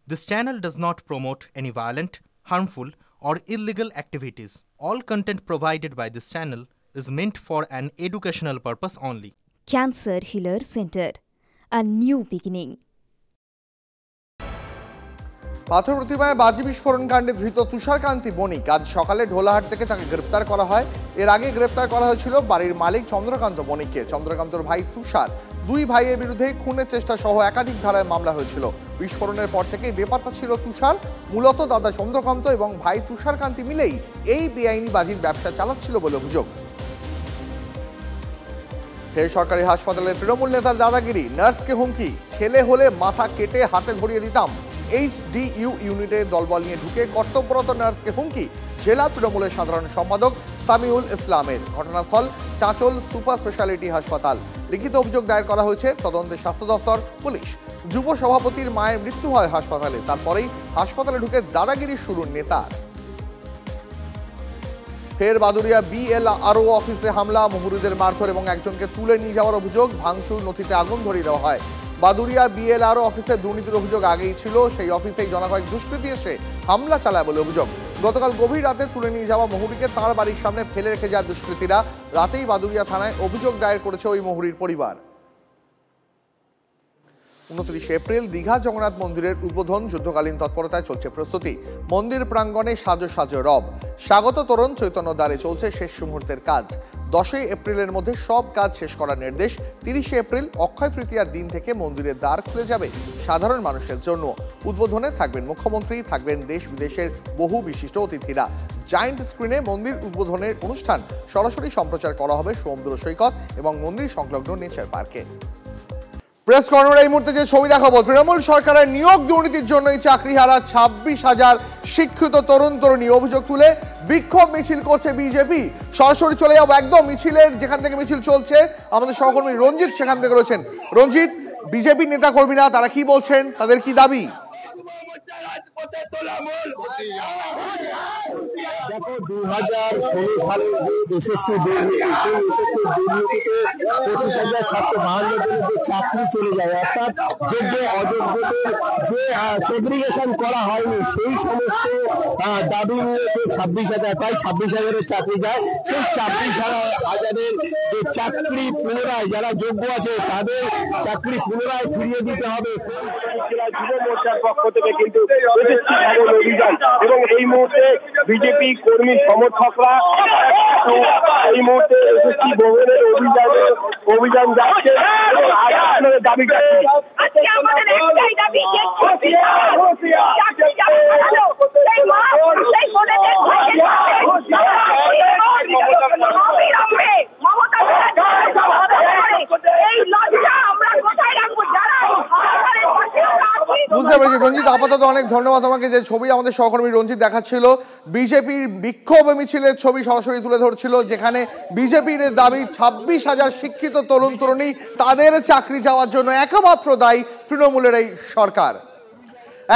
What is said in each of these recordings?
This channel does not promote any violent, harmful, or illegal activities. All content provided by this channel is meant for an educational purpose only. Cancer Healer Center, a new beginning. পাথর প্রতিমায় বাজি বিস্ফোরণ কাণ্ডে ধৃত তুষারকান্তি বণিক আজ সকালে ঢোলাহাট থেকে তাকে গ্রেপ্তার করা হয়। এর আগে গ্রেপ্তার করা হয়েছিল বাড়ির মালিক চন্দ্রকান্ত বণিককে। চন্দ্রকান্তর ভাই তুষার, দুই ভাইয়ের বিরুদ্ধে খুনের চেষ্টা সহ একাধিক ধারায় মামলা হয়েছিল। বিস্ফোরণের পর থেকেই বেপাত্তা ছিল তুষার। মূলত দাদা চন্দ্রকান্ত এবং ভাই তুষারকান্তি মিলেই এই বেআইনি বাজির ব্যবসা চালাচ্ছিল বলে অভিযোগ। ফের সরকারি হাসপাতালে তৃণমূল নেতার দাদাগিরি, নার্সকে হুমকি, ছেলে হলে মাথা কেটে হাতে ধরিয়ে দিতাম। HDU ইউনিটে দলবল নিয়ে ঢুকে কর্তব্যরত নার্সকে হুমকি জেলা তৃণমূলের সাধারণ সম্পাদক সামিউল ইসলামের। ঘটনাস্থল চাঁচল সুপার স্পেশালিটি হাসপাতাল। লিখিত অভিযোগ দায়ের করা হয়েছে, তদন্তে স্বাস্থ্য দফতর, পুলিশ। যুব সভাপতির মায়ের মৃত্যু হয় হাসপাতালে, তারপরেই হাসপাতালে ঢুকে দাদাগিরি শুরু নেতার। ফের বাদুড়িয়া BLRO অফিসে হামলা, মুহুরীদের মারধর এবং একজনকে তুলে নিয়ে যাওয়ার অভিযোগ। ভাঙচুর, নথিতে আগুন ধরিয়ে দেওয়া হয়। বাদুড়িয়া BLRO অফিসে দুর্নীতির অভিযোগ আগেই ছিল। সেই অফিসেই জনকয়েক দুষ্কৃতী এসে হামলা চালায় বলে অভিযোগ। গতকাল গভীর রাতে তুলে নিয়ে যাওয়া মুহুরীকে তাঁর বাড়ির সামনে ফেলে রেখে যায় দুষ্কৃতীরা। রাতেই বাদুড়িয়া থানায় অভিযোগ দায়ের করেছে ওই মুহুরীর পরিবার। 29 এপ্রিল দীঘা জগন্নাথ মন্দিরের উদ্বোধন, যুদ্ধকালীন তৎপরতায় চলছে প্রস্তুতি। মন্দির প্রাঙ্গণে সাজো সাজো রব, স্বাগত তোরণ, চৈতন্য দ্বারে চলছে শেষ মুহূর্তের কাজ। 10 এপ্রিলের মধ্যে সব কাজ শেষ করার নির্দেশ। 30 এপ্রিল অক্ষয় তৃতীয়ার দিন থেকে মন্দিরের দ্বার খুলে যাবে সাধারণ মানুষের জন্য। উদ্বোধনে থাকবেন মুখ্যমন্ত্রী, থাকবেন দেশ বিদেশের বহু বিশিষ্ট অতিথিরা। জায়ান্ট স্ক্রিনে মন্দির উদ্বোধনের অনুষ্ঠান সরাসরি সম্প্রচার করা হবে সমুদ্র সৈকত এবং মন্দির সংলগ্ন নেচার পার্কে। প্রেস কর্নারে এই মুহূর্তে যে ছবি দেখাবো, তৃণমূল সরকারের নিয়োগ দুর্নীতির জন্যই চাকরিহারা 26,000 শিক্ষিত তরুণ তরুণী। অভিযোগ তুলে বিক্ষোভ মিছিল করছে বিজেপি। সরাসরি চলে যাবো একদম মিছিলের, যেখান থেকে মিছিল চলছে। আমাদের সহকর্মী রঞ্জিত সেখান থেকে রয়েছেন। রঞ্জিত, বিজেপি নেতা কর্মীরা তারা কি বলছেন, তাদের কি দাবি? দেখো, 2016 সালে যে এসএসসি দুর্নীতি, সেই এসএসসি দুর্নীতিতে 25,752 জনের যে চাকরি চলে যায়, অর্থাৎ যোগ্য অযোগ্যদের যে সেগ্রিগেশন করা হয়নি, সেই সমস্ত দাবি নিয়ে যে 26,000, প্রায় 26,000-এর চাকরি যায়। সেই 26,000-এর যে চাকরি পুনরায়, যারা যোগ্য আছে তাদের চাকরি পুনরায় ফিরিয়ে দিতে হবে। যুব মোর্চার পক্ষ থেকে কিন্তু অভিযান, এবং এই মুহূর্তে বিজেপি কর্মী সমর্থকরা এই মুহূর্তে এসএসসি ভবনের অভিযান যাচ্ছে। আপনাদের দাবি বুঝতে পেরেছি রঞ্জিত, আপাতত অনেক ধন্যবাদ তোমাকে। যে ছবি আমাদের সহকর্মী রঞ্জিত দেখাচ্ছিল, বিজেপির বিক্ষোভ মিছিলের ছবি সরাসরি তুলে ধরছিল, যেখানে বিজেপির দাবি 26,000 শিক্ষিত তরুণ তরুণী, তাদের চাকরি যাওয়ার জন্য একমাত্র দায়ী তৃণমূলের এই সরকার।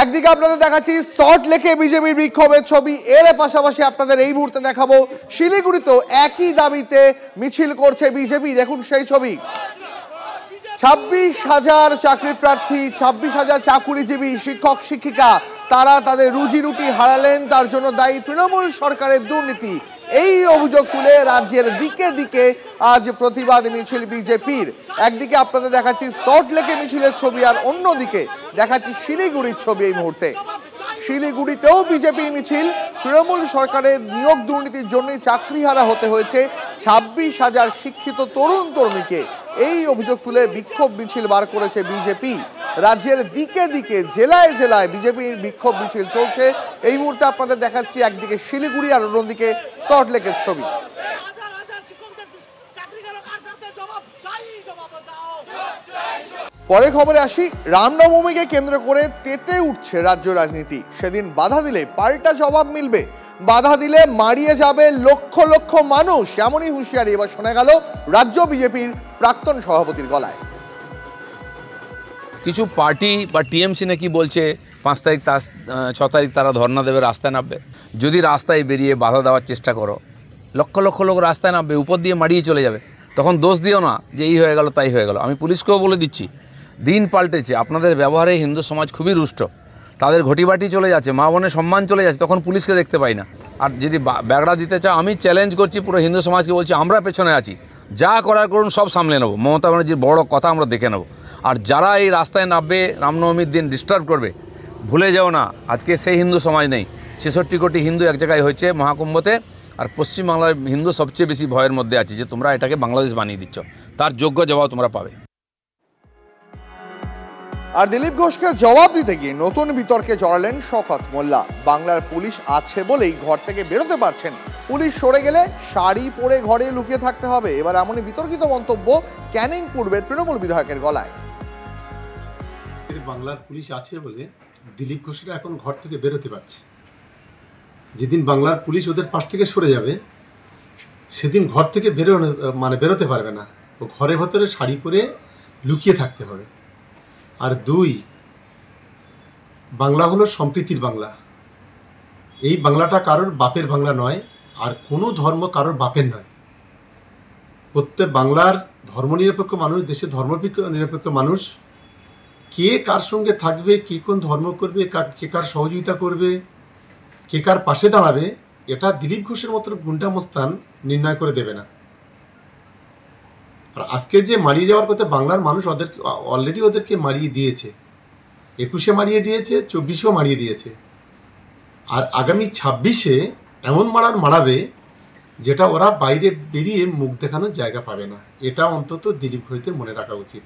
একদিকে আপনাদের দেখাচ্ছি সল্ট লেকে বিজেপির বিক্ষোভের ছবি, এর পাশাপাশি আপনাদের এই মুহূর্তে দেখাবো শিলিগুড়িতেও একই দাবিতে মিছিল করছে বিজেপি। দেখুন সেই ছবি। 26,000 চাকরি প্রার্থী, 26,000 চাকুরিজীবী শিক্ষক শিক্ষিকা, তারা তাদের রুজি রুটি হারালেন, তার জন্য দায়ী তৃণমূল সরকারের দুর্নীতি। এই অভিযোগ তুলে রাজ্যের দিকে দিকে আজ প্রতিবাদ মিছিল বিজেপির। একদিকে আপনাদের দেখাচ্ছি সল্ট লেকে মিছিলের ছবি, আর অন্যদিকে দেখাচ্ছি শিলিগুড়ির ছবি। এই মুহূর্তে শিলিগুড়িতেও বিজেপির মিছিল। তৃণমূল সরকারের নিয়োগ দুর্নীতির জন্যই চাকরিহারা হতে হয়েছে 26,000 শিক্ষিত তরুণ তরুণীকে। এই অভিযোগ তুলে বিক্ষোভ মিছিল বার করেছে বিজেপি। রাজ্যের দিকে দিকে জেলায় জেলায় বিজেপির বিক্ষোভ মিছিল চলছে। এই মুহূর্তে আপনাদের দেখাচ্ছি একদিকে শিলিগুড়ি আর অন্যদিকে সল্ট লেকের ছবি। পরে খবরে আসি, রামনবমীকে কেন্দ্র করে তেতে উঠছে রাজ্য রাজনীতি। সেদিন বাধা দিলে পাল্টা জবাব মিলবে, বাধা দিলে মারিয়ে যাবে লক্ষ লক্ষ মানুষ, এমনই হুঁশিয়ারি এবার শোনা গেল রাজ্য বিজেপির প্রাক্তন সভাপতির গলায়। কিছু পার্টি বা টিএমসি নাকি বলছে 5 তারিখ 6 তারিখ তারা ধর্ণা দেবে, রাস্তায় নামবে। যদি রাস্তায় বেরিয়ে বাধা দেওয়ার চেষ্টা করো, লক্ষ লক্ষ লোক রাস্তায় নামবে, উপর দিয়ে মারিয়ে চলে যাবে। তখন দোষ দিও না যে এই হয়ে গেল তাই হয়ে গেল। আমি পুলিশকেও বলে দিচ্ছি, দিন পাল্টেছে, আপনাদের ব্যবহারে হিন্দু সমাজ খুবই রুষ্ট। তাদের ঘটিবাটি চলে যাচ্ছে, মা বোনের সম্মান চলে যাচ্ছে, তখন পুলিশকে দেখতে পাই না। আর যদি ব্যাগড়া দিতে চাও, আমি চ্যালেঞ্জ করছি পুরো হিন্দু সমাজকে, বলছি আমরা পেছনে আছি, যা করার করুন সব সামলে নেবো। মমতা ব্যানার্জির বড় কথা আমরা দেখে নেব। আর যারা এই রাস্তায় নামবে, রামনবমীর দিন ডিস্টার্ব করবে, ভুলে যাও না আজকে সেই হিন্দু সমাজ নেই। 66 কোটি হিন্দু এক জায়গায় হয়েছে মহাকুম্ভতে, আর পশ্চিমবাংলার হিন্দু সবচেয়ে বেশি ভয়ের মধ্যে আছে যে তোমরা এটাকে বাংলাদেশ বানিয়ে দিচ্ছ। তার যোগ্য জবাব তোমরা পাবে। আর দিলীপ ঘোষকে জবাব দিতে গিয়ে নতুন বিতর্কে জড়ালেন শওকত মোল্লা। বাংলার পুলিশ আছে বলেই ঘর থেকে বেরোতে পারছেন, পুলিশ সরে গেলে শাড়ি পরে ঘরে লুকিয়ে থাকতে হবে। এবার এমনই বিতর্কিত মন্তব্য ক্যানিং পূর্বের তৃণমূল বিধায়কের গলায়। বাংলার পুলিশ আছে বলে দিলীপ ঘোষরা এখন ঘর থেকে বেরোতে পারছে। যেদিন বাংলার পুলিশ ওদের পাশ থেকে সরে যাবে, সেদিন ঘর থেকে বেরোতে পারবে না। ও ঘরের ভেতরে শাড়ি পরে লুকিয়ে থাকতে হবে। আর 2, বাংলা হলো সম্প্রীতির বাংলা। এই বাংলাটা কারোর বাপের বাংলা নয়, আর কোনো ধর্ম কারোর বাপের নয়। প্রত্যেক বাংলার ধর্মনিরপেক্ষ মানুষ, দেশে ধর্মনিরপেক্ষ মানুষ, কে কার সঙ্গে থাকবে, কে কোন ধর্ম করবে, কে কার সহযোগিতা করবে, কে কার পাশে দাঁড়াবে, এটা দিলীপ ঘোষের মতো গুন্ডা মস্তান নির্ণয় করে দেবে না। আর আজকে যে মারিয়ে যাওয়ার কথা, বাংলার মানুষ অলরেডি ওদেরকে মারিয়ে দিয়েছে। 21-এ মারিয়ে দিয়েছে, 24-এও মারিয়ে দিয়েছে। আর আগামী 26-এ এমন মারাবে যেটা ওরা বাইরে বেরিয়ে মুখ দেখানোর জায়গা পাবে না। এটা অন্তত দিলীপ ঘোষদের মনে রাখা উচিত।